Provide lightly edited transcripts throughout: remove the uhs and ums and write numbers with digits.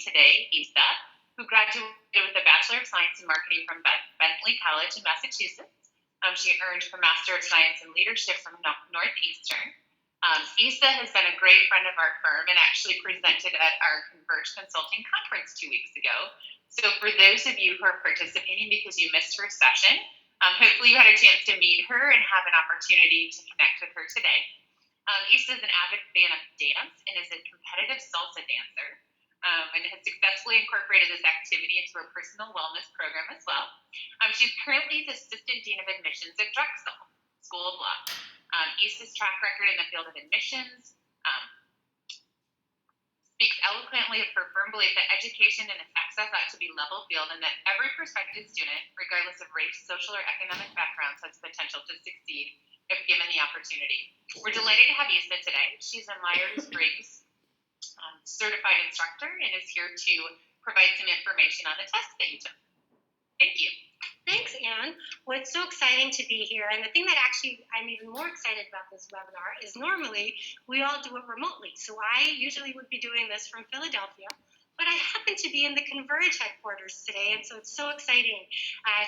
today Isa, who graduated with a Bachelor of Science in Marketing from Bentley College in Massachusetts. She earned her Master of Science in Leadership from Northeastern. Isa has been a great friend of our firm and actually presented at our Converge Consulting Conference 2 weeks ago. So for those of you who are participating because you missed her session, hopefully you had a chance to meet her and have an opportunity to connect with her today. Isa is an avid fan of dance and is a competitive salsa dancer and has successfully incorporated this activity into her personal wellness program as well. She's currently the Assistant Dean of Admissions at Drexel School of Law. Isa's track record in the field of admissions speaks eloquently of her firm belief that education and its access ought to be level field and that every prospective student, regardless of race, social, or economic backgrounds, has potential to succeed if given the opportunity. We're delighted to have Isa today. She's a Myers-Briggs certified instructor and is here to provide some information on the test that you took. Thank you. Thanks, Anne. Well, it's so exciting to be here. And the thing that actually I'm even more excited about this webinar is normally we all do it remotely. So I usually would be doing this from Philadelphia, but I happen to be in the Converge headquarters today, and so it's so exciting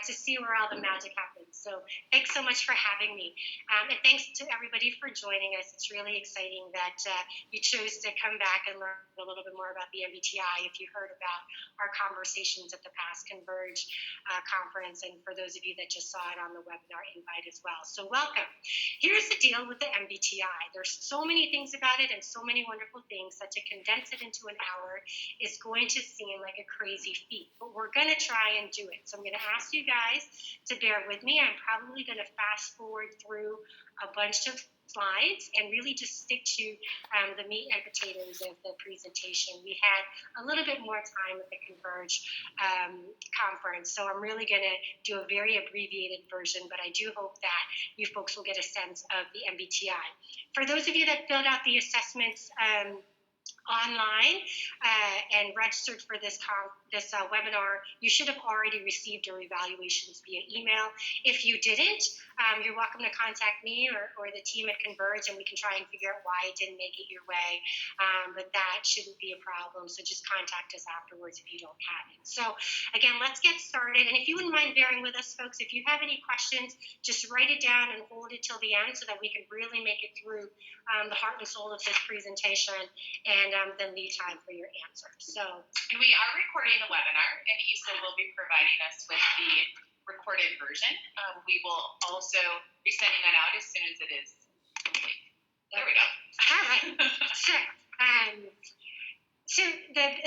to see where all the magic happens. So thanks so much for having me. And thanks to everybody for joining us. It's really exciting that you chose to come back and learn a little bit more about the MBTI if you heard about our conversations at the past Converge conference, and for those of you that just saw it on the webinar invite as well. So welcome. Here's the deal with the MBTI. There's so many things about it and so many wonderful things that to condense it into an hour is going to seem like a crazy feat, but we're going to try and do it. So I'm going to ask you guys to bear with me. I'm probably going to fast forward through a bunch of slides and really just stick to the meat and potatoes of the presentation. We had a little bit more time at the Converge conference, so I'm really going to do a very abbreviated version, but I do hope that you folks will get a sense of the MBTI. For those of you that filled out the assessments online and registered for this webinar, you should have already received your evaluations via email. If you didn't, you're welcome to contact me or the team at Converge, and we can try and figure out why it didn't make it your way, but that shouldn't be a problem, so just contact us afterwards if you don't have it. So again, let's get started, and if you wouldn't mind bearing with us, folks, if you have any questions, just write it down and hold it till the end so that we can really make it through the heart and soul of this presentation, and then leave time for your answers. So, and we are recording the webinar, and Isa will be providing us with the recorded version. We will also be sending that out as soon as it is complete. There we go. All right. Sure. So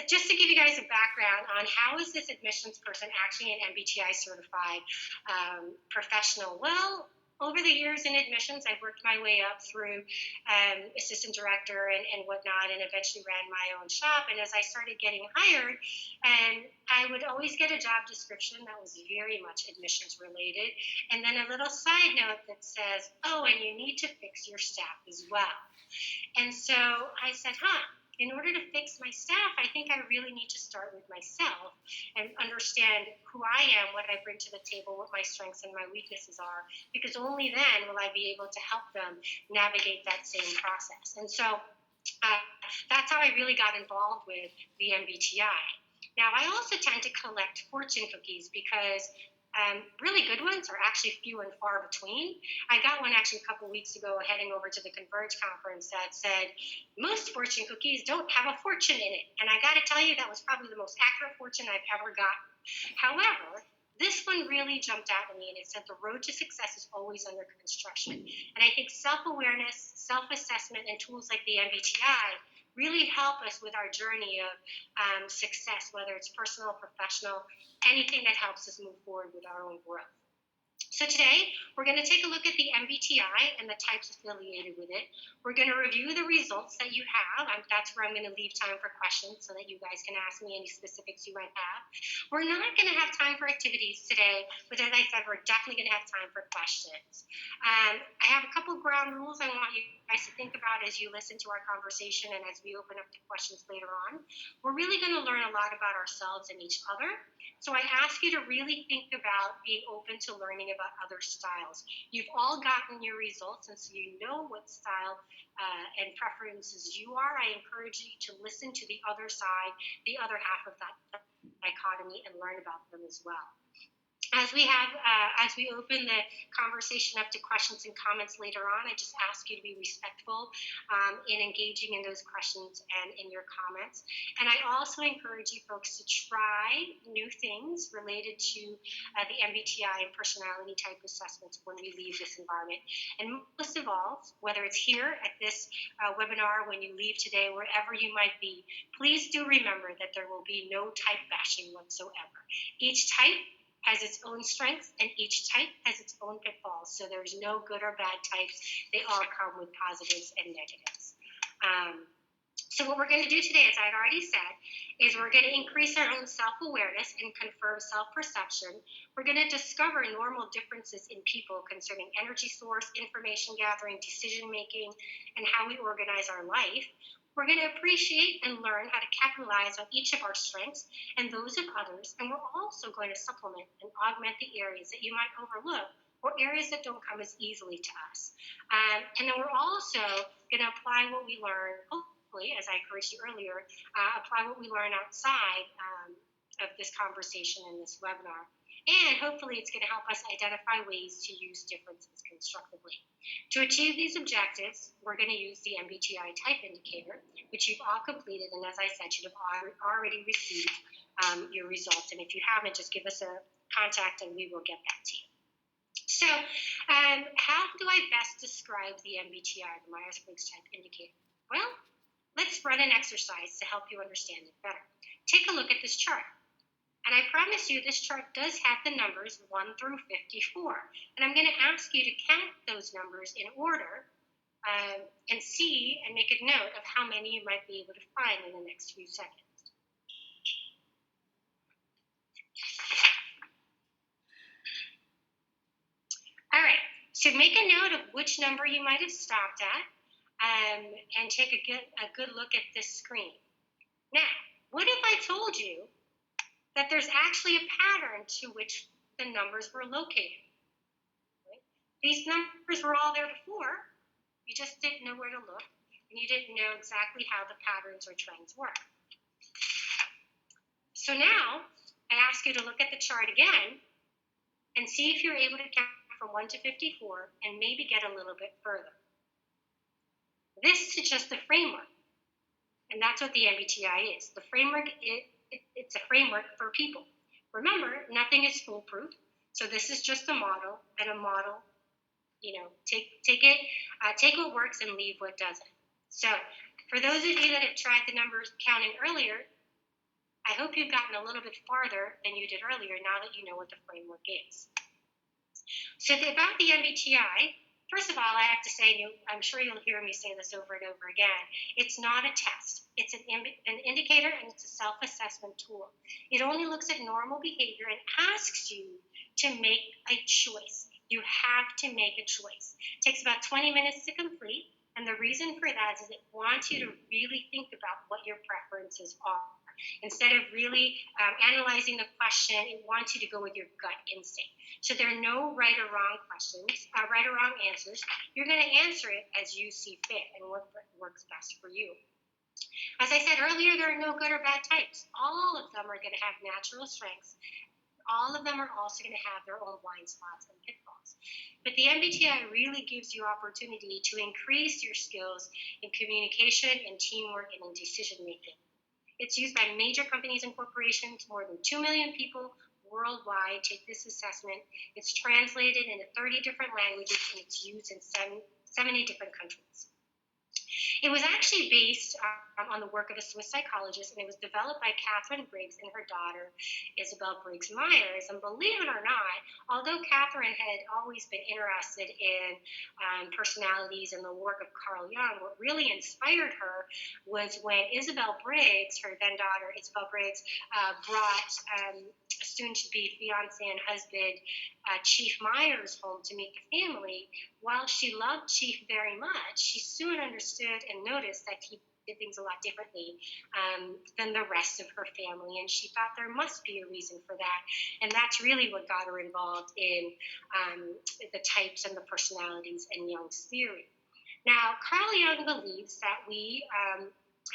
just to give you guys a background on how is this admissions person actually an MBTI certified professional? Well, over the years in admissions, I've worked my way up through assistant director and whatnot, and eventually ran my own shop. And as I started getting hired, and I would always get a job description that was very much admissions related, and then a little side note that says, oh, and you need to fix your staff as well. And so I said, in order to fix my staff, I think I really need to start with myself and understand who I am, what I bring to the table, what my strengths and my weaknesses are, because only then will I be able to help them navigate that same process. And so that's how I really got involved with the MBTI. Now, I also tend to collect fortune cookies because really good ones are actually few and far between. I got one actually a couple weeks ago heading over to the Converge conference that said, most fortune cookies don't have a fortune in it. And I got to tell you, that was probably the most accurate fortune I've ever gotten. However, this one really jumped out at me, and it said the road to success is always under construction. And I think self-awareness, self-assessment, and tools like the MBTI really help us with our journey of success, whether it's personal, professional, anything that helps us move forward with our own growth. So today, we're going to take a look at the MBTI and the types affiliated with it. We're going to review the results that you have. That's where I'm going to leave time for questions so that you guys can ask me any specifics you might have. We're not going to have time for activities today, but as I said, we're definitely going to have time for questions. I have a couple ground rules I want you guys to think about as you listen to our conversation and as we open up to questions later on. We're really going to learn a lot about ourselves and each other. So I ask you to really think about being open to learning about about other styles. You've all gotten your results, and so you know what style and preferences you are. I encourage you to listen to the other side, the other half of that dichotomy, and learn about them as well. As we open the conversation up to questions and comments later on, I just ask you to be respectful in engaging in those questions and in your comments. And I also encourage you folks to try new things related to the MBTI and personality type assessments when we leave this environment. And most of all, whether it's here at this webinar, when you leave today, wherever you might be, please do remember that there will be no type bashing whatsoever. Each type has its own strengths, and each type has its own pitfalls. So there's no good or bad types. They all come with positives and negatives. So what we're going to do today, as I had already said, is we're going to increase our own self-awareness and confirm self-perception. We're going to discover normal differences in people concerning energy source, information gathering, decision-making, and how we organize our life. We're going to appreciate and learn how to capitalize on each of our strengths and those of others, and we're also going to supplement and augment the areas that you might overlook or areas that don't come as easily to us. And then we're also going to apply what we learn, hopefully, as I encouraged you earlier, apply what we learn outside of this conversation in this webinar. And hopefully it's going to help us identify ways to use differences constructively. To achieve these objectives, we're going to use the MBTI Type Indicator, which you've all completed, and as I said, you have already received your results. And if you haven't, just give us a contact and we will get that to you. So how do I best describe the MBTI, the Myers-Briggs Type Indicator? Well, let's run an exercise to help you understand it better. Take a look at this chart. And I promise you this chart does have the numbers 1 through 54. And I'm going to ask you to count those numbers in order and see and make a note of how many you might be able to find in the next few seconds. All right, so make a note of which number you might have stopped at and take a good look at this screen. Now, what if I told you that there's actually a pattern to which the numbers were located? Right? These numbers were all there before, you just didn't know where to look, and you didn't know exactly how the patterns or trends work. So now, I ask you to look at the chart again and see if you're able to count from 1 to 54 and maybe get a little bit further. This is just the framework, and that's what the MBTI is. The framework it's a framework for people. Remember, nothing is foolproof, so this is just a model, and a model, take what works and leave what doesn't. So, for those of you that have tried the numbers counting earlier, I hope you've gotten a little bit farther than you did earlier now that you know what the framework is. So, about the MBTI, first of all, I have to say, I'm sure you'll hear me say this over and over again, it's not a test. It's an indicator, and it's a self-assessment tool. It only looks at normal behavior and asks you to make a choice. You have to make a choice. It takes about 20 minutes to complete, and the reason for that is it wants you to really think about what your preferences are. Instead of really analyzing the question, it wants you to go with your gut instinct. So there are no right or wrong questions, right or wrong answers. You're going to answer it as you see fit and what works best for you. As I said earlier, there are no good or bad types. All of them are going to have natural strengths. All of them are also going to have their own blind spots and pitfalls. But the MBTI really gives you opportunity to increase your skills in communication and teamwork and in decision making. It's used by major companies and corporations. More than 2 million people worldwide take this assessment. It's translated into 30 different languages, and it's used in 70 different countries. It was actually based on the work of a Swiss psychologist, and it was developed by Catherine Briggs and her daughter, Isabel Briggs Myers. And believe it or not, although Catherine had always been interested in personalities and the work of Carl Jung, what really inspired her was when Isabel Briggs, her then daughter Isabel Briggs, brought soon-to-be fiance and husband Chief Myers home to meet the family. While she loved Chief very much, she soon understood and noticed that he did things a lot differently than the rest of her family, and she thought there must be a reason for that. And that's really what got her involved in the types and the personalities in Jung's theory. Now, Carl Jung believes that we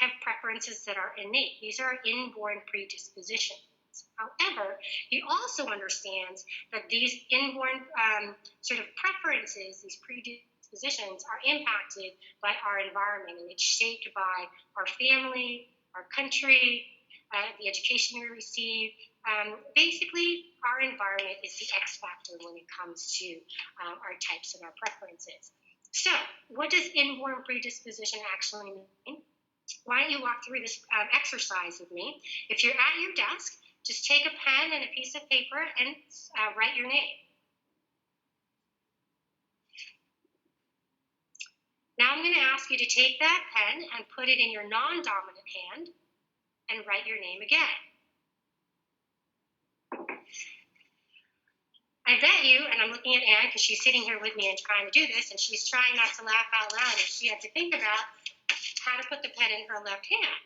have preferences that are innate. These are inborn predispositions. However, he also understands that these inborn sort of preferences, these predispositions, are impacted by our environment, and it's shaped by our family, our country, the education we receive. Basically, our environment is the X factor when it comes to our types and our preferences. So, what does inborn predisposition actually mean? Why don't you walk through this exercise with me? If you're at your desk, just take a pen and a piece of paper and write your name. Now I'm going to ask you to take that pen and put it in your non-dominant hand and write your name again. I bet you, and I'm looking at Anne because she's sitting here with me and trying to do this, and she's trying not to laugh out loud as she had to think about how to put the pen in her left hand.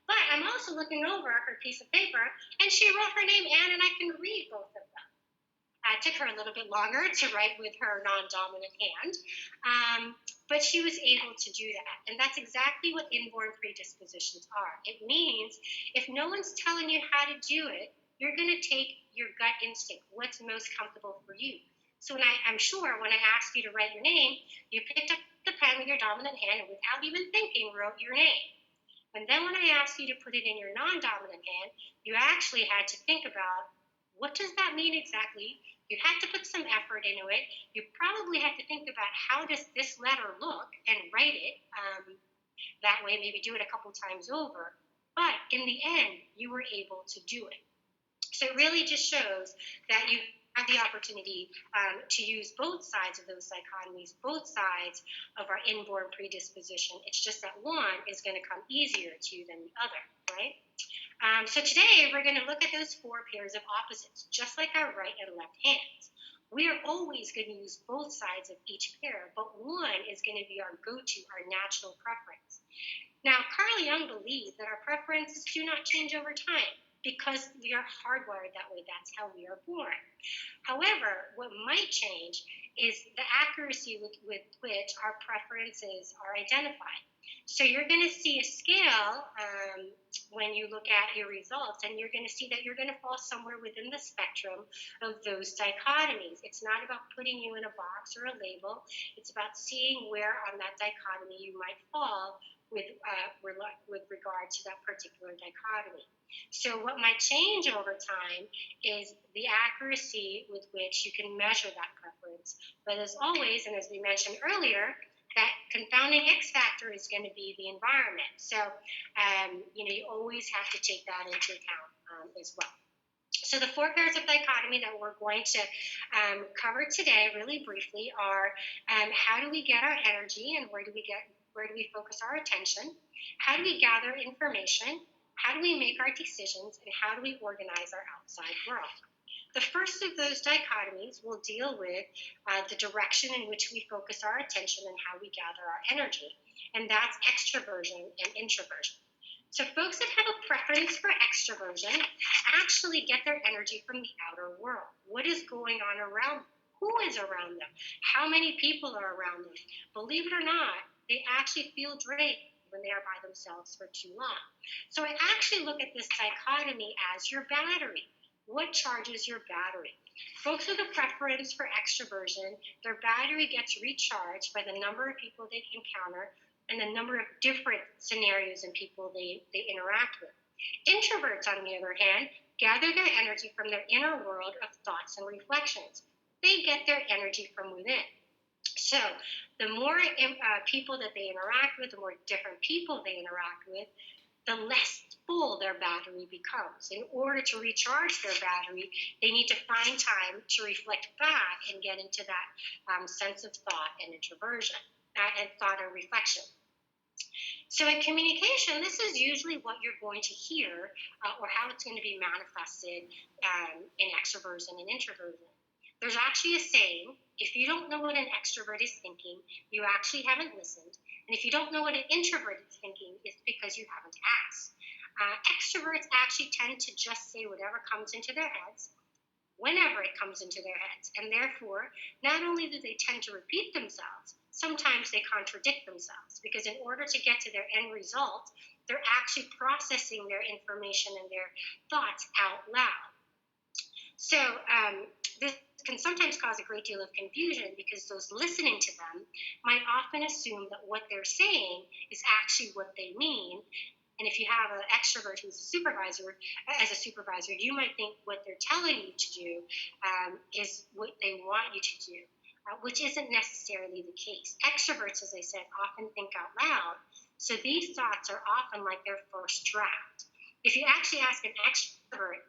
But I'm also looking over her piece of paper, and she wrote her name, Anne, and I can read both of them. It took her a little bit longer to write with her non-dominant hand, but she was able to do that. And that's exactly what inborn predispositions are. It means if no one's telling you how to do it, you're going to take your gut instinct, what's most comfortable for you. So I'm sure when I asked you to write your name, you picked up the pen with your dominant hand and without even thinking wrote your name. And then when I asked you to put it in your non-dominant hand, you actually had to think about, what does that mean exactly? You had to put some effort into it. You probably had to think about, how does this letter look, and write it that way, maybe do it a couple times over. But in the end, you were able to do it. So it really just shows that you have the opportunity to use both sides of those dichotomies, both sides of our inborn predisposition. It's just that one is going to come easier to you than the other, right? So today we're going to look at those four pairs of opposites, just like our right and left hands. We are always going to use both sides of each pair, but one is going to be our go-to, our natural preference. Now, Carl Jung believed that our preferences do not change over time, because we are hardwired that way. That's how we are born. However, what might change is the accuracy with which our preferences are identified. So you're going to see a scale when you look at your results, and you're going to see that you're going to fall somewhere within the spectrum of those dichotomies. It's not about putting you in a box or a label. It's about seeing where on that dichotomy you might fall with regard to that particular dichotomy. So what might change over time is the accuracy with which you can measure that preference. But as always, and as we mentioned earlier, that confounding X factor is going to be the environment. So, you always have to take that into account as well. So the four pairs of dichotomy that we're going to cover today really briefly are how do we get our energy, and where do we focus our attention? How do we gather information? How do we make our decisions? And how do we organize our outside world? The first of those dichotomies will deal with the direction in which we focus our attention and how we gather our energy. And that's extraversion and introversion. So folks that have a preference for extraversion actually get their energy from the outer world. What is going on around them? Who is around them? How many people are around them? Believe it or not, they actually feel drained when they are by themselves for too long. So I actually look at this dichotomy as your battery. What charges your battery? Folks with a preference for extraversion, their battery gets recharged by the number of people they encounter and the number of different scenarios and people they interact with. Introverts, on the other hand, gather their energy from their inner world of thoughts and reflections. They get their energy from within. So the more people that they interact with, the more different people they interact with, the less full their battery becomes. In order to recharge their battery, they need to find time to reflect back and get into that sense of thought and introversion, and thought and reflection. So in communication, this is usually what you're going to hear or how it's going to be manifested in extraversion and introversion. There's actually a saying, if you don't know what an extrovert is thinking, you actually haven't listened. And if you don't know what an introvert is thinking, it's because you haven't asked. Extroverts actually tend to just say whatever comes into their heads, whenever it comes into their heads. And therefore, not only do they tend to repeat themselves, sometimes they contradict themselves, because in order to get to their end result, they're actually processing their information and their thoughts out loud. So this can sometimes cause a great deal of confusion, because those listening to them might often assume that what they're saying is actually what they mean. And if you have an extrovert who's a supervisor, you might think what they're telling you to do is what they want you to do, which isn't necessarily the case. Extroverts, as I said, often think out loud, so these thoughts are often like their first draft. If you actually ask an extrovert,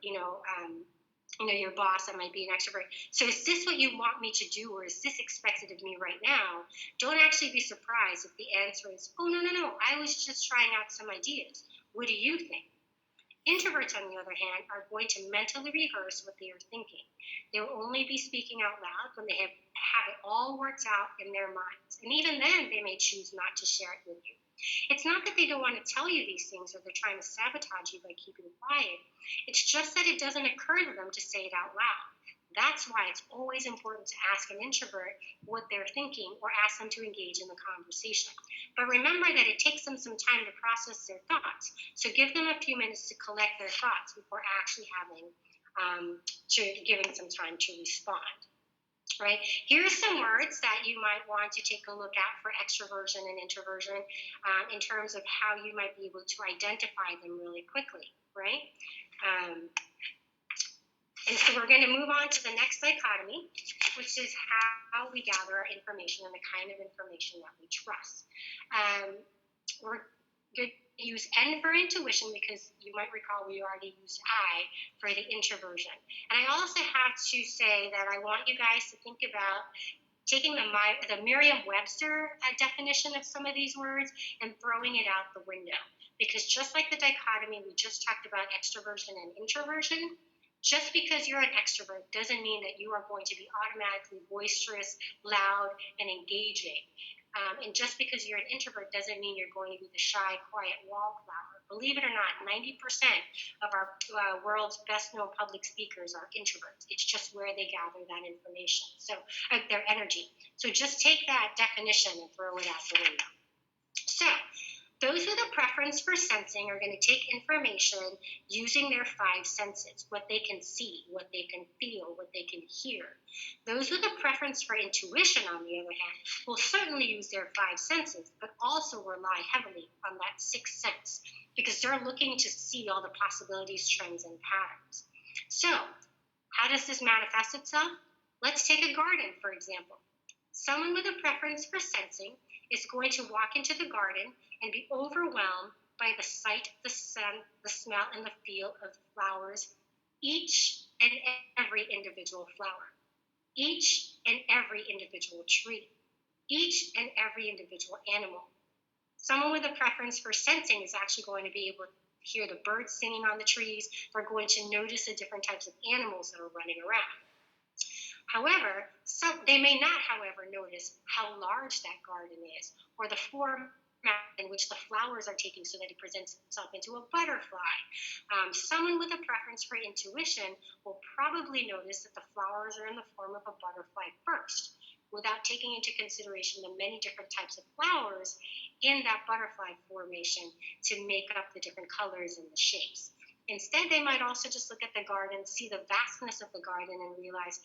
your boss that might be an extrovert, so is this what you want me to do, or is this expected of me right now? Don't actually be surprised if the answer is, oh, no, I was just trying out some ideas. What do you think? Introverts, on the other hand, are going to mentally rehearse what they are thinking. They will only be speaking out loud when they have it all worked out in their minds. And even then, they may choose not to share it with you. It's not that they don't want to tell you these things or they're trying to sabotage you by keeping quiet. It's just that it doesn't occur to them to say it out loud. That's why it's always important to ask an introvert what they're thinking, or ask them to engage in the conversation. But remember that it takes them some time to process their thoughts. So give them a few minutes to collect their thoughts before actually giving some time to respond. Right? Here are some words that you might want to take a look at for extraversion and introversion, in terms of how you might be able to identify them really quickly, right? And so we're going to move on to the next dichotomy, which is how we gather our information and the kind of information that we trust. We're going to use N for intuition, because you might recall we already used I for the introversion. And I also have to say that I want you guys to think about taking the Merriam-Webster definition of some of these words and throwing it out the window. Because just like the dichotomy we just talked about, extraversion and introversion, just because you're an extrovert doesn't mean that you are going to be automatically boisterous, loud, and engaging. And just because you're an introvert doesn't mean you're going to be the shy, quiet wallflower. Believe it or not, 90% of our world's best-known public speakers are introverts. It's just where they gather that information, their energy. So just take that definition and throw it out the window. So those with a preference for sensing are going to take information using their five senses: what they can see, what they can feel, what they can hear. Those with a preference for intuition, on the other hand, will certainly use their five senses, but also rely heavily on that sixth sense, because they're looking to see all the possibilities, trends, and patterns. So how does this manifest itself? Let's take a garden, for example. Someone with a preference for sensing is going to walk into the garden and be overwhelmed by the sight, the scent, the smell, and the feel of flowers, each and every individual flower, each and every individual tree, each and every individual animal. Someone with a preference for sensing is actually going to be able to hear the birds singing on the trees. They're going to notice the different types of animals that are running around. However, they may not, notice how large that garden is, or the form in which the flowers are taking, so that it presents itself into a butterfly. Someone with a preference for intuition will probably notice that the flowers are in the form of a butterfly first, without taking into consideration the many different types of flowers in that butterfly formation to make up the different colors and the shapes. Instead, they might also just look at the garden, see the vastness of the garden, and realize,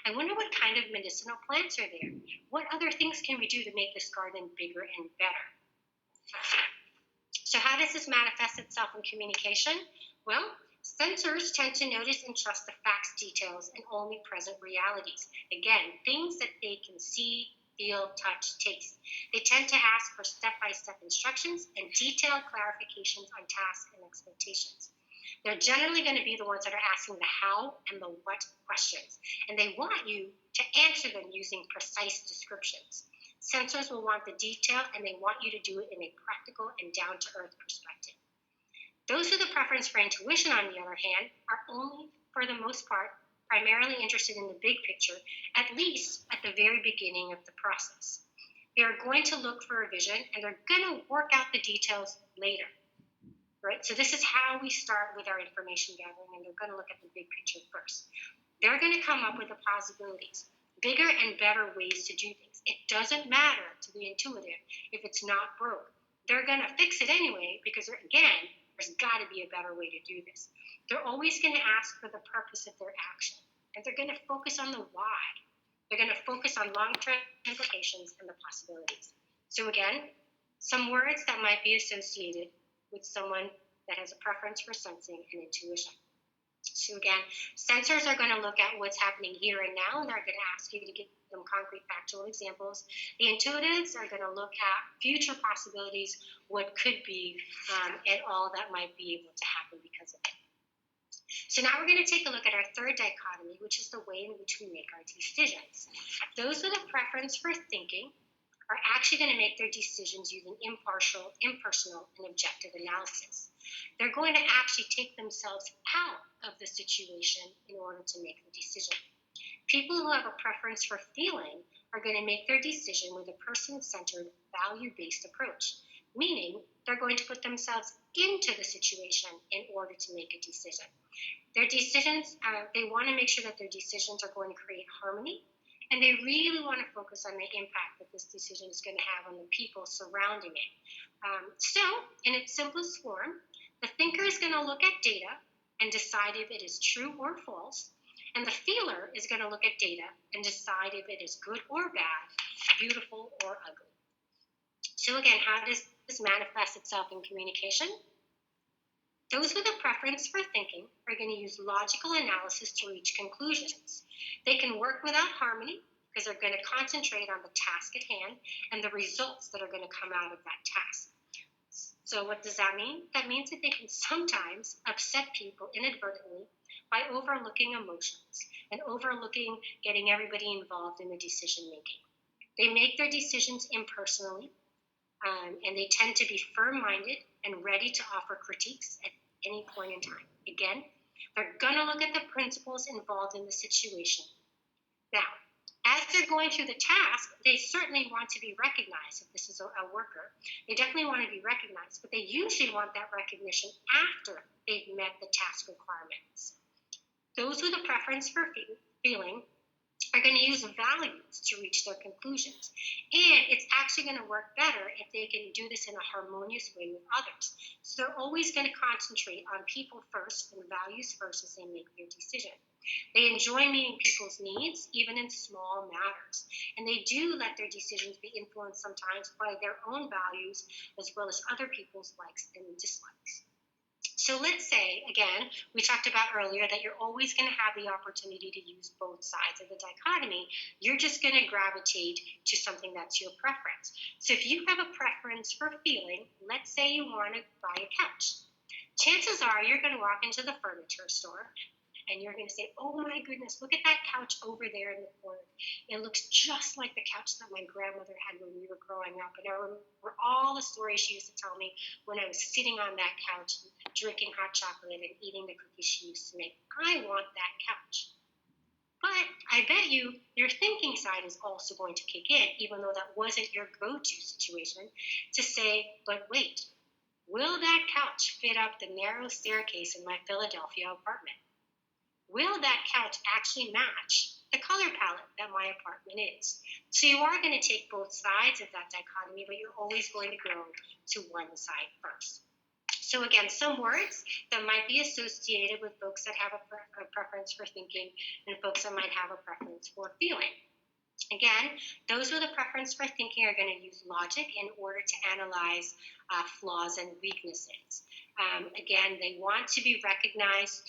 I wonder what kind of medicinal plants are there. What other things can we do to make this garden bigger and better? So how does this manifest itself in communication? Well, sensors tend to notice and trust the facts, details, and only present realities. Again, things that they can see, feel, touch, taste. They tend to ask for step-by-step instructions and detailed clarifications on tasks and expectations. They're generally going to be the ones that are asking the how and the what questions, and they want you to answer them using precise descriptions. Sensors will want the detail, and they want you to do it in a practical and down-to-earth perspective. Those with a preference for intuition, on the other hand, are only, for the most part, primarily interested in the big picture, at least at the very beginning of the process. They're going to look for a vision, and they're going to work out the details later. Right? So this is how we start with our information gathering, and they're going to look at the big picture first. They're going to come up with the possibilities, bigger and better ways to do things. It doesn't matter to the intuitive if it's not broke. They're going to fix it anyway because, again, there's got to be a better way to do this. They're always going to ask for the purpose of their action, and they're going to focus on the why. They're going to focus on long-term implications and the possibilities. So again, some words that might be associated with someone that has a preference for sensing and intuition. So again, sensors are going to look at what's happening here and now, and they're going to ask you to give them concrete factual examples. The intuitives are going to look at future possibilities, what could be, and all that might be able to happen because of it. So now we're going to take a look at our third dichotomy, which is the way in which we make our decisions. Those with a preference for thinking are actually going to make their decisions using impartial, impersonal, and objective analysis. They're going to actually take themselves out of the situation in order to make the decision. People who have a preference for feeling are going to make their decision with a person-centered, value-based approach, meaning they're going to put themselves into the situation in order to make a decision. Their decisions, they want to make sure that their decisions are going to create harmony, and they really want to focus on the impact that this decision is going to have on the people surrounding it. So, in its simplest form, the thinker is going to look at data and decide if it is true or false, and the feeler is going to look at data and decide if it is good or bad, beautiful or ugly. So again, how does this manifest itself in communication? Those with a preference for thinking are going to use logical analysis to reach conclusions. They can work without harmony because they're going to concentrate on the task at hand and the results that are going to come out of that task. So what does that mean? That means that they can sometimes upset people inadvertently by overlooking emotions and overlooking getting everybody involved in the decision making. They make their decisions impersonally, and they tend to be firm-minded and ready to offer critiques at any point in time. Again, they're going to look at the principles involved in the situation. Now, as they're going through the task, they certainly want to be recognized. If this is a worker, they definitely want to be recognized, but they usually want that recognition after they've met the task requirements. Those with a preference for feeling are going to use values to reach their conclusions. And it's actually going to work better if they can do this in a harmonious way with others. So they're always going to concentrate on people first and values first as they make their decision. They enjoy meeting people's needs, even in small matters. And they do let their decisions be influenced sometimes by their own values as well as other people's likes and dislikes. So let's say, again, we talked about earlier that you're always going to have the opportunity to use both sides of the dichotomy. You're just going to gravitate to something that's your preference. So if you have a preference for feeling, let's say you want to buy a couch. Chances are you're going to walk into the furniture store and you're going to say, oh my goodness, look at that couch over there in the corner. It looks just like the couch that my grandmother had when we were growing up. And I remember all the stories she used to tell me when I was sitting on that couch, drinking hot chocolate and eating the cookies she used to make. I want that couch. But I bet you your thinking side is also going to kick in, even though that wasn't your go-to situation, to say, but wait, will that couch fit up the narrow staircase in my Philadelphia apartment? Will that couch actually match the color palette that my apartment is? So you are going to take both sides of that dichotomy, but you're always going to go to one side first. So again, some words that might be associated with folks that have a preference for thinking and folks that might have a preference for feeling. Again, those with a preference for thinking are going to use logic in order to analyze flaws and weaknesses. Again, they want to be recognized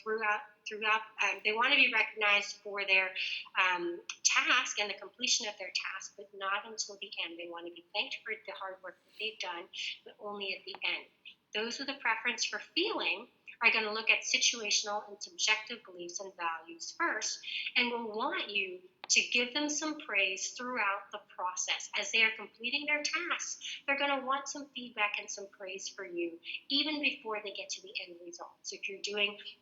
they want to be recognized for their task and the completion of their task, but not until the end. They want to be thanked for the hard work that they've done, but only at the end. Those with a preference for feeling are going to look at situational and subjective beliefs and values first, and will want you to give them some praise throughout the process. As they are completing their tasks, they're going to want some feedback and some praise for you, even before they get to the end result. So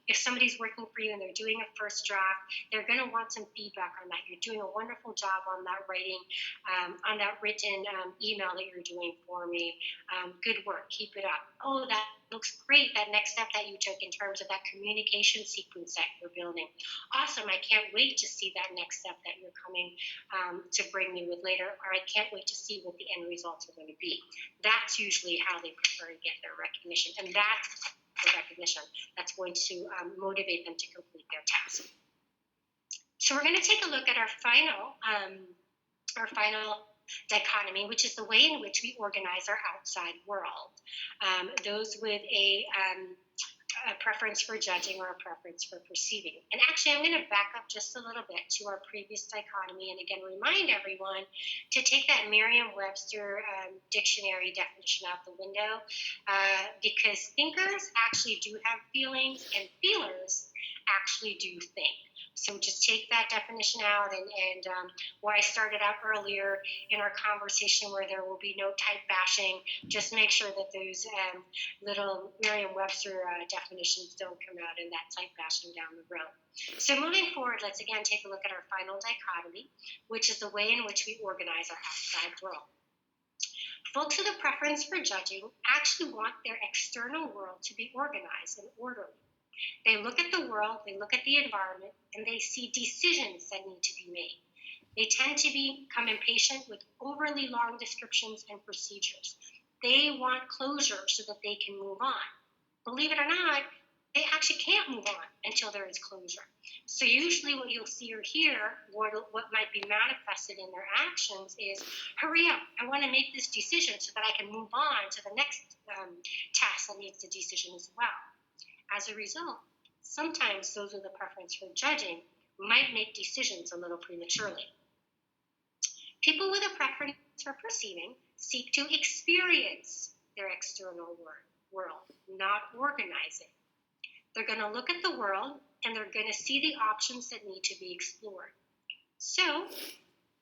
if somebody's working for you and they're doing a first draft, they're going to want some feedback on that. You're doing a wonderful job on that writing, on that written email that you're doing for me. Good work, keep it up. Oh, that looks great, that next step that you took in terms of that communication sequence that you're building. Awesome, I can't wait to see that next step that you're coming to bring me with later, or I can't wait to see what the end results are going to be. That's usually how they prefer to get their recognition, and that's the recognition that's going to motivate them to complete their task. So we're going to take a look at our final dichotomy, which is the way in which we organize our outside world. Those with a preference for judging or a preference for perceiving. And actually, I'm going to back up just a little bit to our previous dichotomy and again remind everyone to take that Merriam-Webster dictionary definition out the window because thinkers actually do have feelings and feelers actually do think. So just take that definition out and where I started out earlier in our conversation where there will be no type bashing, just make sure that those little Merriam-Webster definitions don't come out in that type bashing down the road. So moving forward, let's again take a look at our final dichotomy, which is the way in which we organize our outside world. Folks with a preference for judging actually want their external world to be organized and orderly. They look at the world, they look at the environment, and they see decisions that need to be made. They tend to become impatient with overly long descriptions and procedures. They want closure so that they can move on. Believe it or not, they actually can't move on until there is closure. So usually what you'll see or hear, what might be manifested in their actions is, hurry up, I want to make this decision so that I can move on to the next task that needs the decision as well. As a result, sometimes those with a preference for judging might make decisions a little prematurely. People with a preference for perceiving seek to experience their external world, not organize it. They're going to look at the world and they're going to see the options that need to be explored. So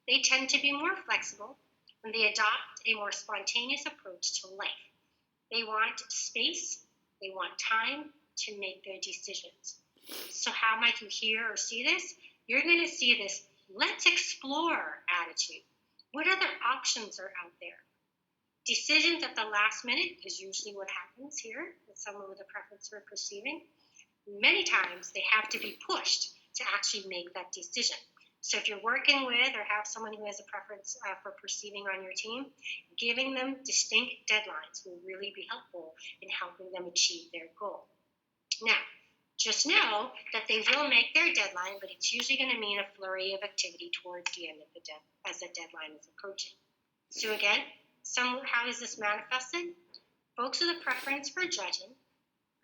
they tend to be more flexible and they adopt a more spontaneous approach to life. They want space, they want time to make their decisions. So how might you hear or see this? You're going to see this let's explore attitude. What other options are out there? Decisions at the last minute is usually what happens here with someone with a preference for perceiving. Many times they have to be pushed to actually make that decision. So if you're working with or have someone who has a preference for perceiving on your team, giving them distinct deadlines will really be helpful in helping them achieve their goal. Now, just know that they will make their deadline, but it's usually going to mean a flurry of activity towards the end of as the deadline is approaching. So again, how is this manifested? Folks with a preference for judging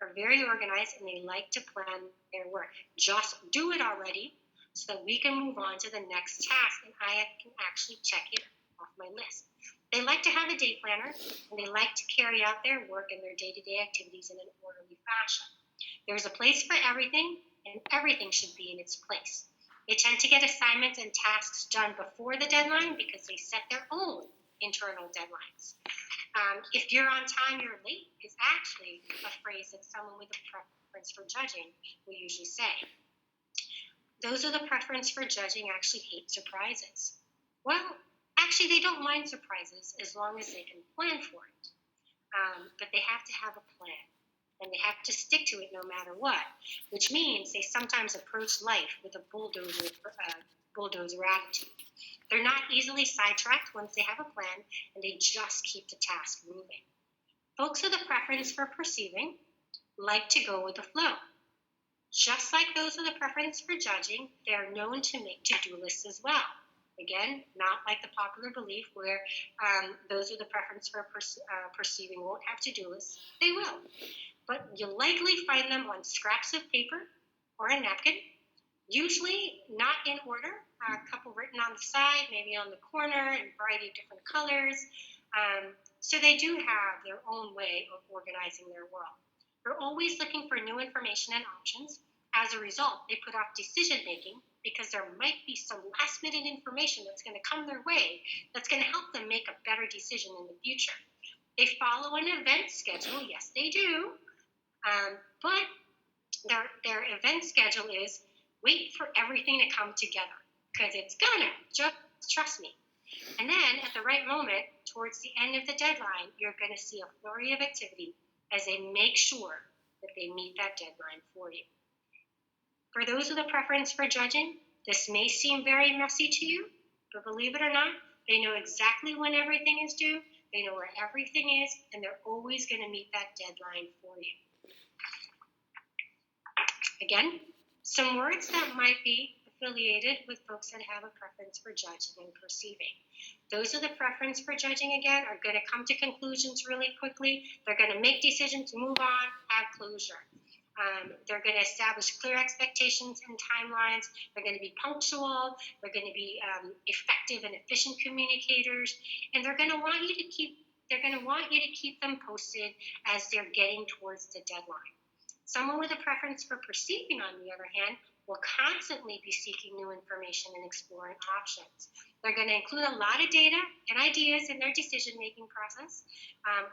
are very organized and they like to plan their work. Just do it already so that we can move on to the next task and I can actually check it off my list. They like to have a day planner and they like to carry out their work and their day-to-day activities in an orderly fashion. There's a place for everything, and everything should be in its place. They tend to get assignments and tasks done before the deadline because they set their own internal deadlines. If you're on time, you're late is actually a phrase that someone with a preference for judging will usually say. Those with a preference for judging actually hate surprises. Well, actually, they don't mind surprises as long as they can plan for it. But they have to have a plan. And they have to stick to it no matter what, which means they sometimes approach life with a bulldozer attitude. They're not easily sidetracked once they have a plan, and they just keep the task moving. Folks with a preference for perceiving like to go with the flow. Just like those with a preference for judging, they are known to make to-do lists as well. Again, not like the popular belief where those with a preference for perceiving won't have to-do lists. They will. But you'll likely find them on scraps of paper or a napkin, usually not in order, a couple written on the side, maybe on the corner in a variety of different colors. So they do have their own way of organizing their world. They're always looking for new information and options. As a result, they put off decision-making because there might be some last minute information that's going to come their way that's going to help them make a better decision in the future. They follow an event schedule, yes they do, but their event schedule is wait for everything to come together, because it's gonna, just trust me. And then at the right moment, towards the end of the deadline, you're going to see a flurry of activity as they make sure that they meet that deadline for you. For those with a preference for judging, this may seem very messy to you, but believe it or not, they know exactly when everything is due, they know where everything is, and they're always going to meet that deadline for you. Again, some words that might be affiliated with folks that have a preference for judging and perceiving. Those with a preference for judging, again, are going to come to conclusions really quickly. They're going to make decisions, move on, have closure. They're going to establish clear expectations and timelines. They're going to be punctual. They're going to be effective and efficient communicators, and they're going to want you to keep them posted as they're getting towards the deadline. Someone with a preference for perceiving, on the other hand, will constantly be seeking new information and exploring options. They're going to include a lot of data and ideas in their decision-making process,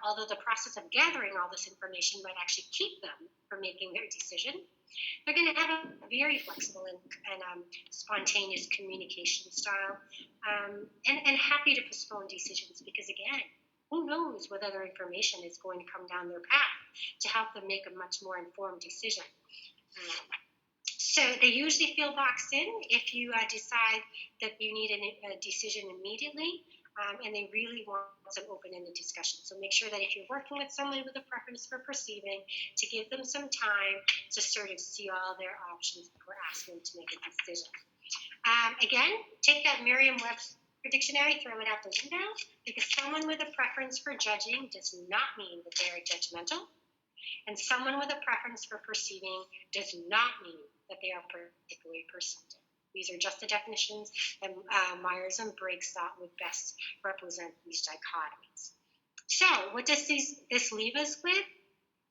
although the process of gathering all this information might actually keep them from making their decision. They're going to have a very flexible and spontaneous communication style, and happy to postpone decisions because, again, who knows what other information is going to come down their path to help them make a much more informed decision. So they usually feel boxed in if you decide that you need a decision immediately, and they really want some open-ended discussion. So make sure that if you're working with someone with a preference for perceiving, to give them some time to sort of see all their options before asking them to make a decision. Again, take that Merriam-Webster dictionary, throw it out the window, because someone with a preference for judging does not mean that they are judgmental, and someone with a preference for perceiving does not mean that they are particularly perceptive. These are just the definitions that Myers and Briggs thought would best represent these dichotomies. So what does this leave us with?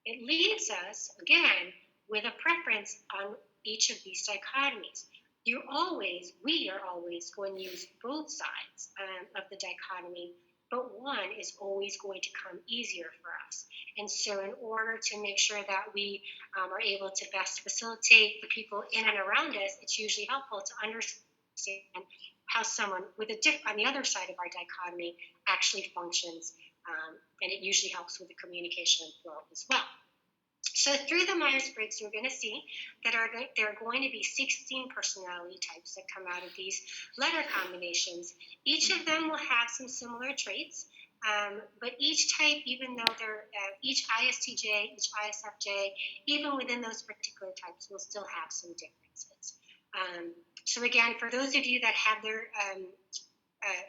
It leaves us, again, with a preference on each of these dichotomies. We are always going to use both sides of the dichotomy, but one is always going to come easier for us. And so in order to make sure that we are able to best facilitate the people in and around us, it's usually helpful to understand how someone on the other side of our dichotomy actually functions, and it usually helps with the communication and flow as well. So through the Myers-Briggs, you're going to see that there are going to be 16 personality types that come out of these letter combinations. Each of them will have some similar traits, but each type, even though they're each ISTJ, each ISFJ, even within those particular types, will still have some differences. So again, for those of you that have their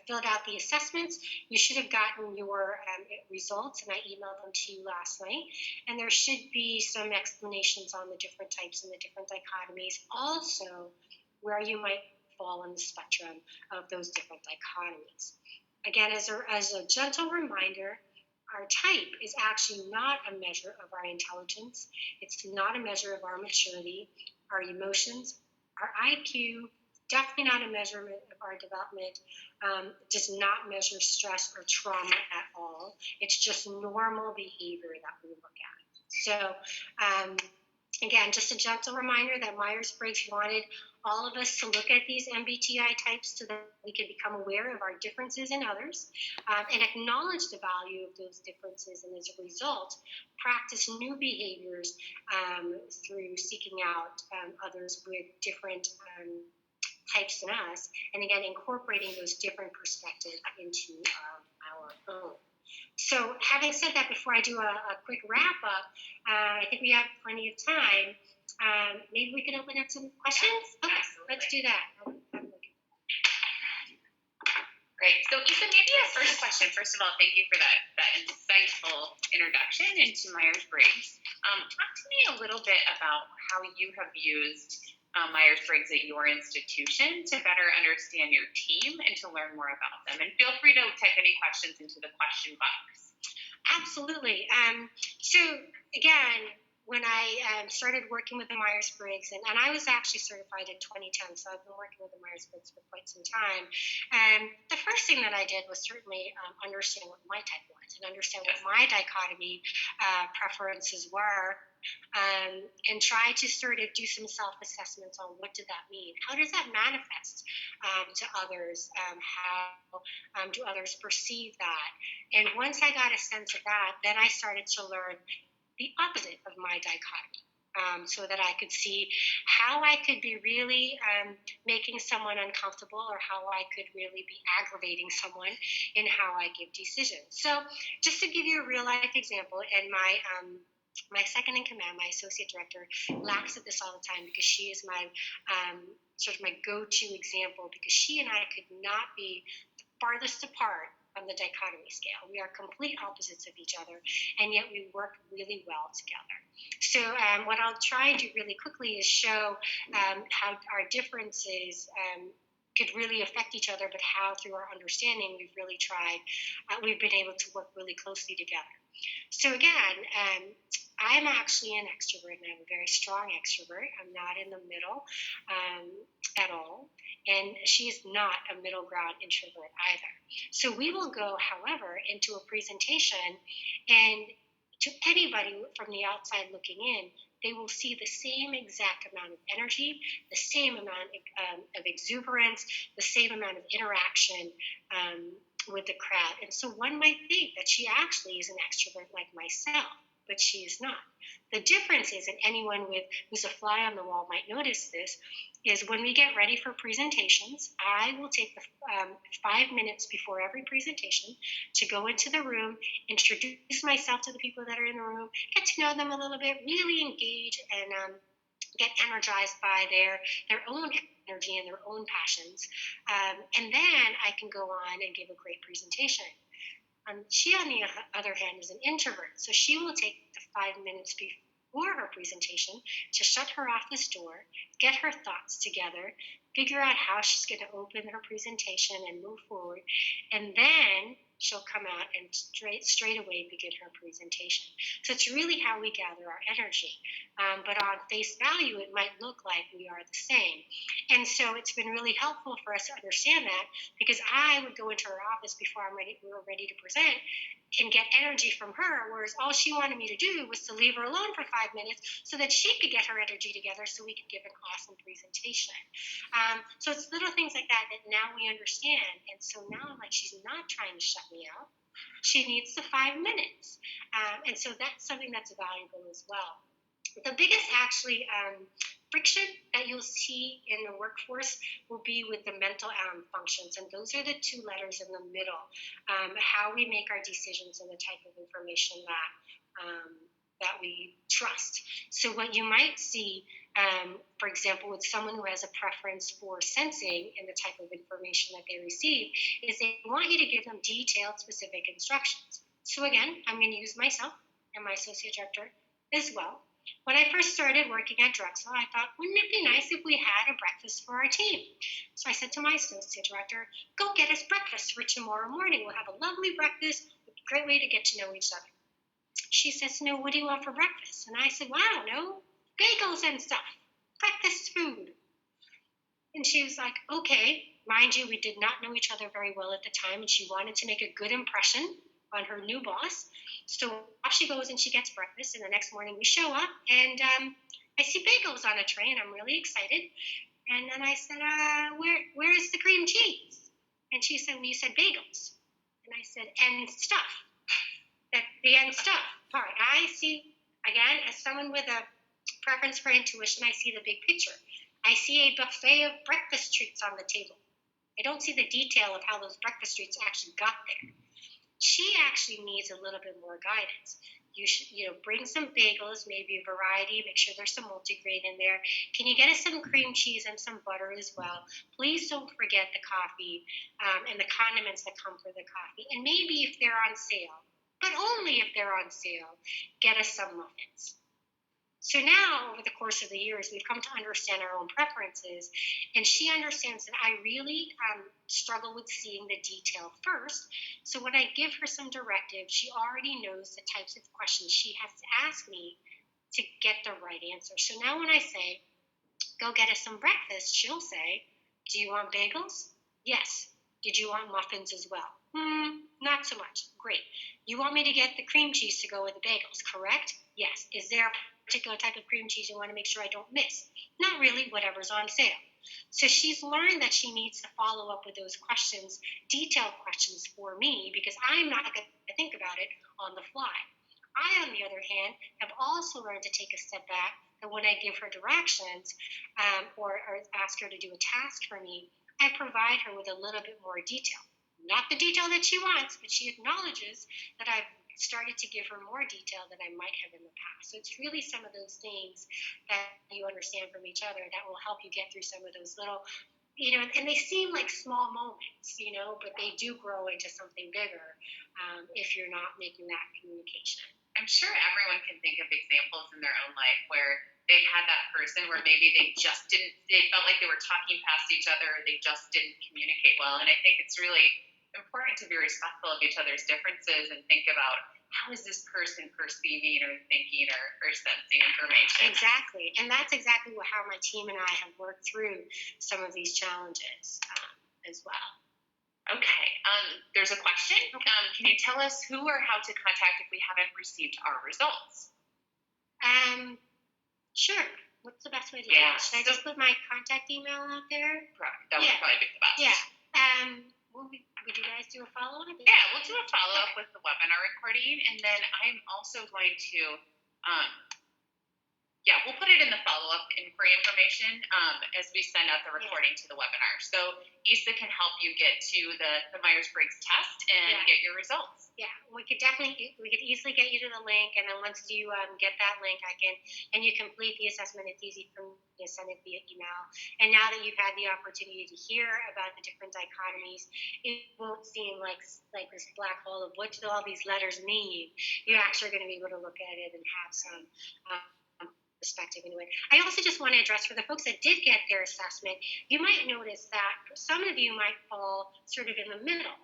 filled out the assessments, you should have gotten your results, and I emailed them to you last night. And there should be some explanations on the different types and the different dichotomies, also where you might fall on the spectrum of those different dichotomies. Again, as a gentle reminder, our type is actually not a measure of our intelligence. It's not a measure of our maturity, our emotions, our IQ, definitely not a measurement of our development, does not measure stress or trauma at all. It's just normal behavior that we look at. So again, just a gentle reminder that Myers-Briggs wanted all of us to look at these MBTI types so that we can become aware of our differences in others, and acknowledge the value of those differences, and as a result, practice new behaviors through seeking out others with different types than us, and again, incorporating those different perspectives into our own. So having said that, before I do a quick wrap up, I think we have plenty of time. Maybe we can open up some questions? Okay, let's do that. Great. So Isa, maybe a first question. First of all, thank you for that insightful introduction into Myers-Briggs. Talk to me a little bit about how you have used Myers-Briggs at your institution to better understand your team and to learn more about them. And feel free to type any questions into the question box. Absolutely. So again, when I started working with the Myers-Briggs, and I was actually certified in 2010, so I've been working with the Myers-Briggs for quite some time. And the first thing that I did was certainly understand what my type was and understand what my dichotomy preferences were, and try to sort of do some self-assessments on what did that mean? How does that manifest to others? How do others perceive that? And once I got a sense of that, then I started to learn the opposite of my dichotomy, so that I could see how I could be really making someone uncomfortable, or how I could really be aggravating someone in how I give decisions. So just to give you a real life example, and my second in command, my associate director, laughs at this all the time because she is my sort of my go-to example, because she and I could not be farthest apart on the dichotomy scale. We are complete opposites of each other, and yet we work really well together. So what I'll try and do really quickly is show how our differences could really affect each other, but how through our understanding we've really we've been able to work really closely together. So again, I'm actually an extrovert, and I'm a very strong extrovert. I'm not in the middle at all. And she is not a middle ground introvert either. So we will go, however, into a presentation, and to anybody from the outside looking in, they will see the same exact amount of energy, the same amount of exuberance, the same amount of interaction with the crowd. And so one might think that she actually is an extrovert like myself, but she is not. The difference is, and anyone who's a fly on the wall might notice this, is when we get ready for presentations, I will take the 5 minutes before every presentation to go into the room, introduce myself to the people that are in the room, get to know them a little bit, really engage and get energized by their own energy and their own passions. And then I can go on and give a great presentation. She, on the other hand, is an introvert, so she will take the 5 minutes before her presentation to shut her office door, get her thoughts together, figure out how she's going to open her presentation and move forward, and then she'll come out and straight away begin her presentation. So it's really how we gather our energy. But on face value, it might look like we are the same. And so it's been really helpful for us to understand that, because I would go into her office before we were ready to present and get energy from her, whereas all she wanted me to do was to leave her alone for 5 minutes so that she could get her energy together so we could give an awesome presentation. So it's little things like that now we understand. And so now I'm like, she's not trying to shut me out. She needs the 5 minutes. And so that's something that's valuable as well. The biggest actually friction that you'll see in the workforce will be with the mental functions, and those are the 2 letters in the middle, how we make our decisions and the type of information that we trust. So what you might see, for example, with someone who has a preference for sensing and the type of information that they receive, is they want you to give them detailed, specific instructions. So again, I'm going to use myself and my associate director as well. When I first started working at Drexel, I thought, wouldn't it be nice if we had a breakfast for our team? So I said to my associate director, go get us breakfast for tomorrow morning. We'll have a lovely breakfast, a great way to get to know each other. She says, no, what do you want for breakfast? And I said, well, I don't know, bagels and stuff, breakfast food. And she was like, okay. Mind you, we did not know each other very well at the time, and she wanted to make a good impression on her new boss. So off she goes and she gets breakfast, and the next morning we show up, and I see bagels on a tray, and I'm really excited. And then I said, where's the cream cheese? And she said, well, you said bagels. And I said, and stuff. The and stuff part. I see, again, as someone with a preference for intuition, I see the big picture. I see a buffet of breakfast treats on the table. I don't see the detail of how those breakfast treats actually got there. She actually needs a little bit more guidance. You should, bring some bagels, maybe a variety, make sure there's some multigrain in there. Can you get us some cream cheese and some butter as well? Please don't forget the coffee and the condiments that come with the coffee. And maybe if they're on sale, but only if they're on sale, get us some muffins. So now, over the course of the years, we've come to understand our own preferences, and she understands that I really struggle with seeing the detail first. So when I give her some directive, she already knows the types of questions she has to ask me to get the right answer. So now when I say, go get us some breakfast, she'll say, do you want bagels? Yes. Did you want muffins as well? Not so much. Great. You want me to get the cream cheese to go with the bagels, correct? Yes. Is there a particular type of cream cheese you want to make sure I don't miss? Not really, whatever's on sale. So she's learned that she needs to follow up with those questions, detailed questions for me, because I'm not going to think about it on the fly. I, on the other hand, have also learned to take a step back, and when I give her directions or ask her to do a task for me, I provide her with a little bit more detail. Not the detail that she wants, but she acknowledges that I've started to give her more detail than I might have in the past. So it's really some of those things that you understand from each other that will help you get through some of those little, and they seem like small moments, but they do grow into something bigger if you're not making that communication. I'm sure everyone can think of examples in their own life where they've had that person where maybe they felt like they were talking past each other, or they just didn't communicate well. And I think it's really important to be respectful of each other's differences and think about, how is this person perceiving or thinking or sensing information? Exactly. And that's exactly how my team and I have worked through some of these challenges as well. Okay. There's a question. Can you tell us who or how to contact if we haven't received our results? Sure. What's the best way to do it? Should I just put my contact email out there? That would probably be the best. Yeah. Would you guys do a follow-up? Yeah, we'll do a follow-up with the webinar recording, and then I'm also going to we'll put it in the follow-up inquiry information as we send out the recording to the webinar. So Isa can help you get to the Myers-Briggs test and get your results. Yeah, we could easily get you to the link, and then once you get that link, and you complete the assessment, it's easy for me to send it via email. And now that you've had the opportunity to hear about the different dichotomies, it won't seem like this black hole of what do all these letters mean. You're actually going to be able to look at it and have some perspective into it. I also just want to address, for the folks that did get their assessment, you might notice that some of you might fall sort of in the middle.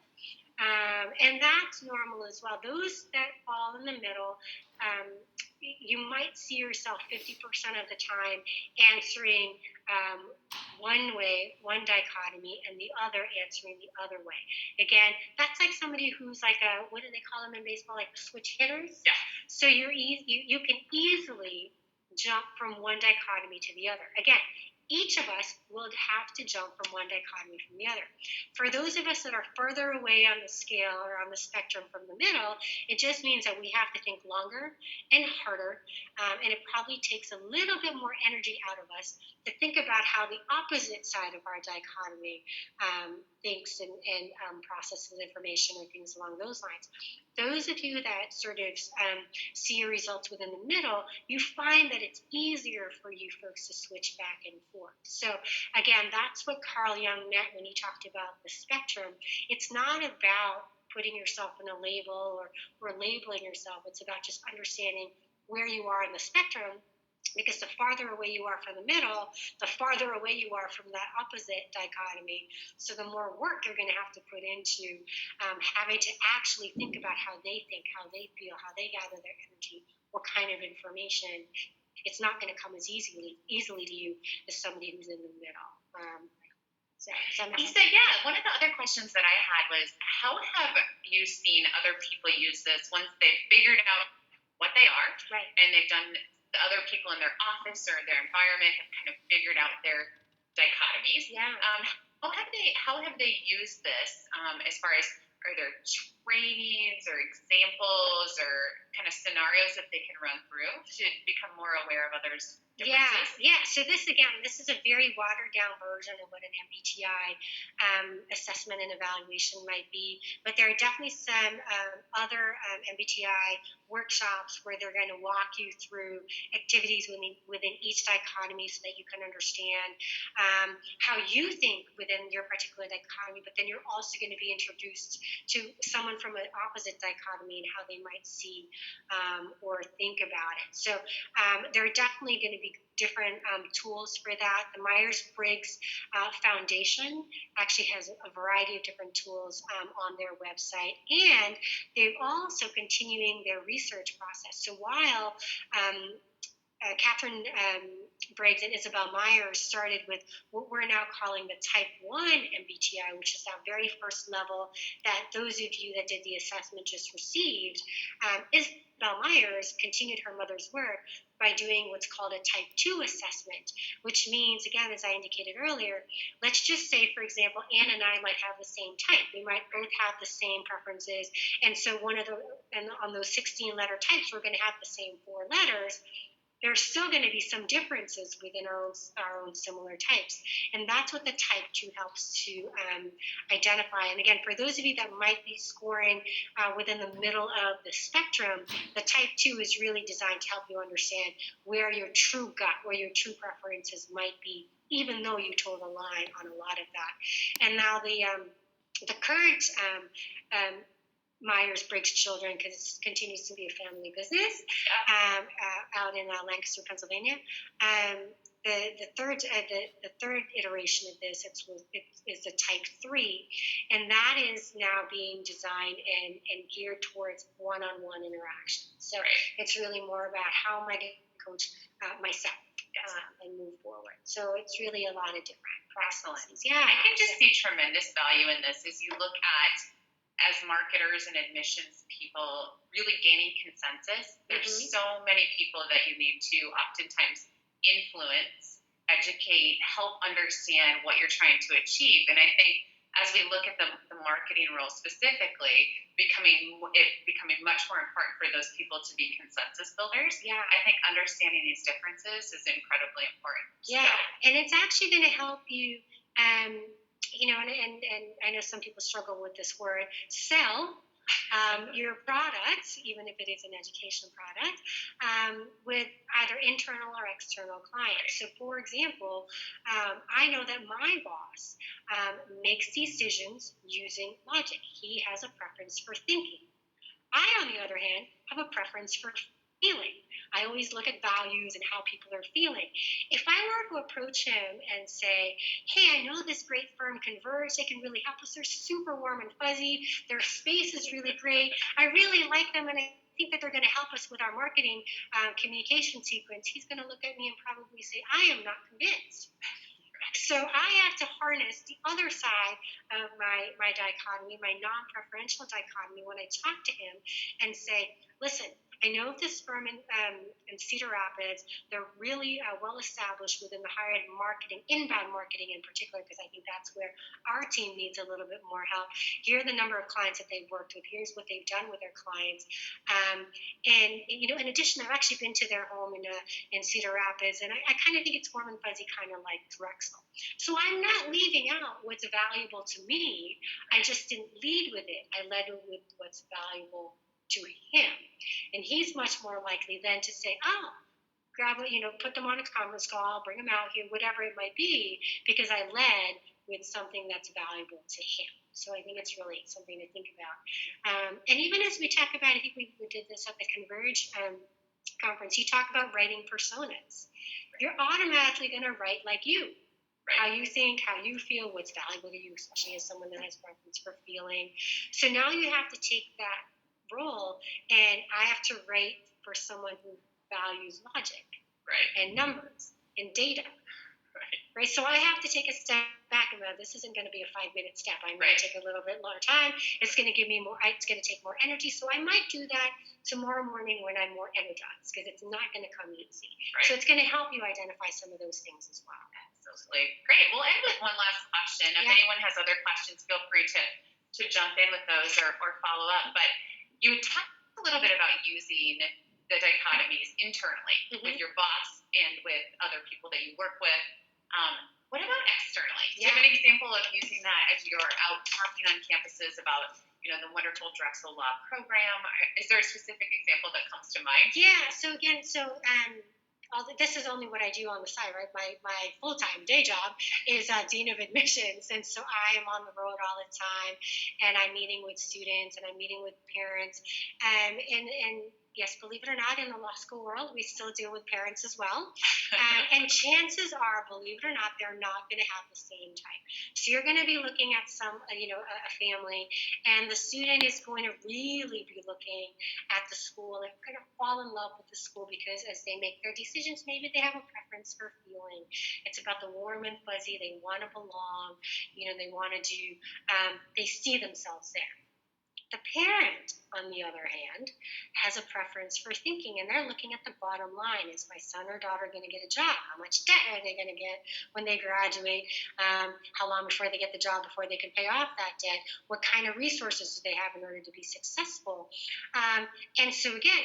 And that's normal as well. Those that fall in the middle, you might see yourself 50% of the time answering one way, one dichotomy, and the other answering the other way. Again, that's like somebody who's like what do they call them in baseball, like switch hitters? Yeah. So you can easily jump from one dichotomy to the other. Again, each of us will have to jump from one dichotomy from the other. For those of us that are further away on the scale or on the spectrum from the middle, it just means that we have to think longer and harder, and it probably takes a little bit more energy out of us to think about how the opposite side of our dichotomy thinks and processes information or things along those lines. Those of you that sort of see your results within the middle, you find that it's easier for you folks to switch back and forth. So again, that's what Carl Jung meant when he talked about the spectrum. It's not about putting yourself in a label or labeling yourself. It's about just understanding where you are in the spectrum, because the farther away you are from the middle, the farther away you are from that opposite dichotomy. So the more work you're going to have to put into having to actually think about how they think, how they feel, how they gather their energy, what kind of information. It's not going to come as easily to you as somebody who's in the middle. Isa, one of the other questions that I had was, how have you seen other people use this once they've figured out what they are, right, and they've done, the other people in their office or their environment have kind of figured out their dichotomies? Yeah. How have they used this as far as, are there trainings or examples or kind of scenarios that they can run through to become more aware of others' differences? Yeah. So this is a very watered down version of what an MBTI assessment and evaluation might be. But there are definitely some other MBTI workshops where they're going to walk you through activities within each dichotomy so that you can understand how you think within your particular dichotomy. But then you're also going to be introduced to someone from an opposite dichotomy and how they might see or think about it. So there are definitely going to be different tools for that. The Myers-Briggs Foundation actually has a variety of different tools on their website, and they're also continuing their research process. So while Catherine Briggs and Isabel Myers started with what we're now calling the Type 1 MBTI, which is that very first level that those of you that did the assessment just received. Isabel Myers continued her mother's work by doing what's called a Type 2 assessment, which means, again, as I indicated earlier, let's just say, for example, Anne and I might have the same type. We might both have the same preferences, and so on those 16-letter types, we're going to have the same 4 letters. There's still going to be some differences within our own similar types. And that's what the Type 2 helps to identify. And again, for those of you that might be scoring within the middle of the spectrum, the Type 2 is really designed to help you understand where your true gut, where your true preferences might be, even though you toe the line on a lot of that. And now the current Myers-Briggs children, because it continues to be a family business out in Lancaster, Pennsylvania. The third iteration of this is the Type 3, and that is now being designed and geared towards one-on-one interaction. So it's really more about how am I going to coach myself and move forward. So it's really a lot of different processes. Yeah, I can just see tremendous value in this as you look at, as marketers and admissions people, really gaining consensus. There's so many people that you need to oftentimes influence, educate, help understand what you're trying to achieve. And I think as we look at the marketing role specifically, becoming much more important for those people to be consensus builders. Yeah. I think understanding these differences is incredibly important. Yeah, and it's actually going to help you and I know some people struggle with this word, sell your product, even if it is an education product, with either internal or external clients. So, for example, I know that my boss makes decisions using logic. He has a preference for thinking. I, on the other hand, have a preference for feeling. I always look at values and how people are feeling. If I were to approach him and say, hey, I know this great firm Converge, they can really help us. They're super warm and fuzzy. Their space is really great. I really like them, and I think that they're going to help us with our marketing communication sequence. He's going to look at me and probably say, I am not convinced. So I have to harness the other side of my dichotomy, my non-preferential dichotomy, when I talk to him and say, listen, I know this firm in Cedar Rapids, they're really well established within the higher ed marketing, inbound marketing in particular, because I think that's where our team needs a little bit more help. Here are the number of clients that they've worked with. Here's what they've done with their clients. In addition, I've actually been to their home in Cedar Rapids, and I kind of think it's warm and fuzzy, kind of like Drexel. So I'm not leaving out what's valuable to me. I just didn't lead with it. I led with what's valuable to him. And he's much more likely then to say, put them on a conference call, bring them out here, whatever it might be, because I led with something that's valuable to him. So I think it's really something to think about. And even as we talk about, I think we did this at the Converge conference, you talk about writing personas. You're automatically going to write like you. How you think, how you feel, what's valuable to you, especially as someone that has preference for feeling. So now you have to take that role, and I have to write for someone who values logic and numbers and data. Right? So I have to take a step back and go, this isn't going to be a 5-minute step. I'm going to take a little bit more time. It's going to give me more, it's going to take more energy. So I might do that tomorrow morning when I'm more energized, because it's not going to come easy. So it's going to help you identify some of those things as well. Absolutely. Great. We'll end with one last question. If anyone has other questions, feel free to jump in with those or follow up. But you talked a little bit about using the dichotomies internally with your boss and with other people that you work with. What about externally? Do you have an example of using that as you're out talking on campuses about, the wonderful Drexel Law program? Is there a specific example that comes to mind? Yeah. So again, this is only what I do on the side, right? My full-time day job is Dean of Admissions, and so I am on the road all the time, and I'm meeting with students, and I'm meeting with parents, and yes, believe it or not, in the law school world, we still deal with parents as well. And chances are, believe it or not, they're not going to have the same type. So you're going to be looking at a family, and the student is going to really be looking at the school. They're going to fall in love with the school because as they make their decisions, maybe they have a preference for feeling. It's about the warm and fuzzy. They want to belong. They want to do, they see themselves there. The parent, on the other hand, has a preference for thinking, and they're looking at the bottom line. Is my son or daughter going to get a job? How much debt are they going to get when they graduate? How long before they get the job before they can pay off that debt? What kind of resources do they have in order to be successful? And so, again,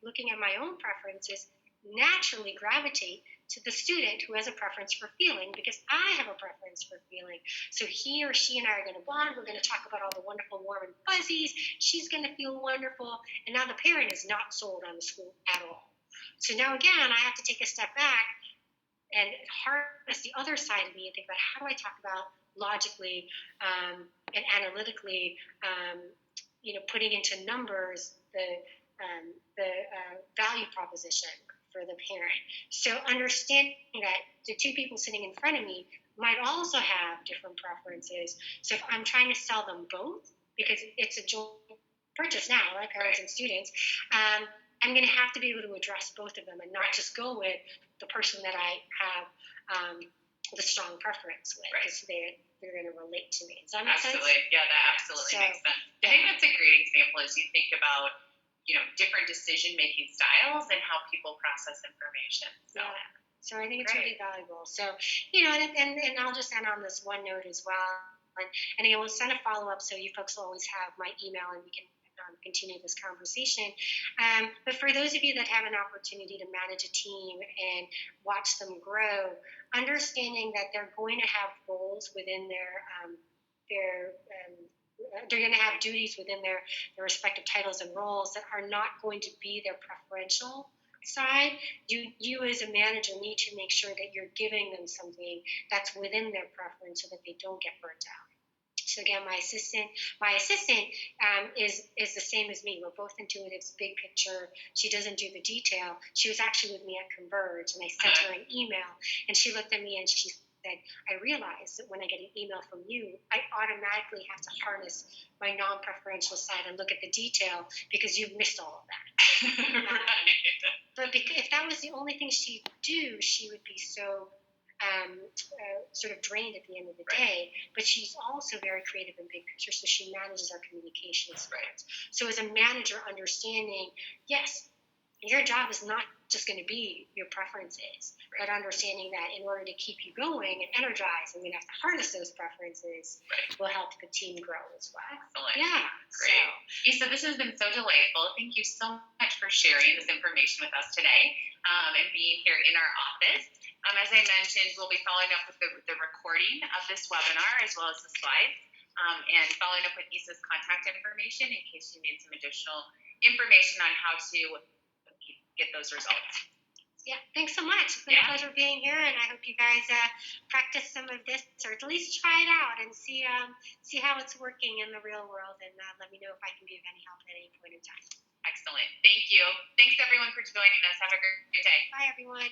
looking at my own preferences, naturally gravitate to the student who has a preference for feeling because I have a preference for feeling. So he or she and I are going to bond. We're going to talk about all the wonderful warm and fuzzies. She's going to feel wonderful. And now the parent is not sold on the school at all. So now, again, I have to take a step back and harness the other side of me and think about how do I talk about logically and analytically, putting into numbers the value proposition for the parent. So understanding that the two people sitting in front of me might also have different preferences. So if I'm trying to sell them both, because it's a joint purchase now, like parents and students, I'm going to have to be able to address both of them and not just go with the person that I have the strong preference with, because they're going to relate to me. Does that make sense? Yeah, that absolutely makes sense. I think that's a great example as you think about different decision-making styles and how people process information. So I think it's really valuable. So, and I'll just end on this one note as well. And again, we'll send a follow-up so you folks will always have my email and we can continue this conversation. But for those of you that have an opportunity to manage a team and watch them grow, understanding that they're going to have roles within they're going to have duties within their respective titles and roles that are not going to be their preferential side. You as a manager need to make sure that you're giving them something that's within their preference so that they don't get burnt out. So again, my assistant is the same as me. We're both intuitives, big picture. She doesn't do the detail. She was actually with me at Converge, and I sent her an email, and she looked at me and she said, I realize that when I get an email from you, I automatically have to harness my non-preferential side and look at the detail because you've missed all of that. But if that was the only thing she'd do, she would be so sort of drained at the end of the day. But she's also very creative and big picture, so she manages our communication skills. So as a manager, understanding, yes, your job is not just going to be your preferences, but understanding that in order to keep you going and energized, I'm going to have to harness those preferences will help the team grow as well. Excellent. Yeah. Great. Isa, this has been so delightful. Thank you so much for sharing this information with us today and being here in our office. As I mentioned, we'll be following up with the recording of this webinar as well as the slides and following up with Isa's contact information in case you need some additional information on how to get those results. Yeah, thanks so much. It's been a pleasure being here, and I hope you guys practice some of this, or at least try it out and see how it's working in the real world, and let me know if I can be of any help at any point in time. Excellent. Thank you. Thanks, everyone, for joining us. Have a great day. Bye, everyone.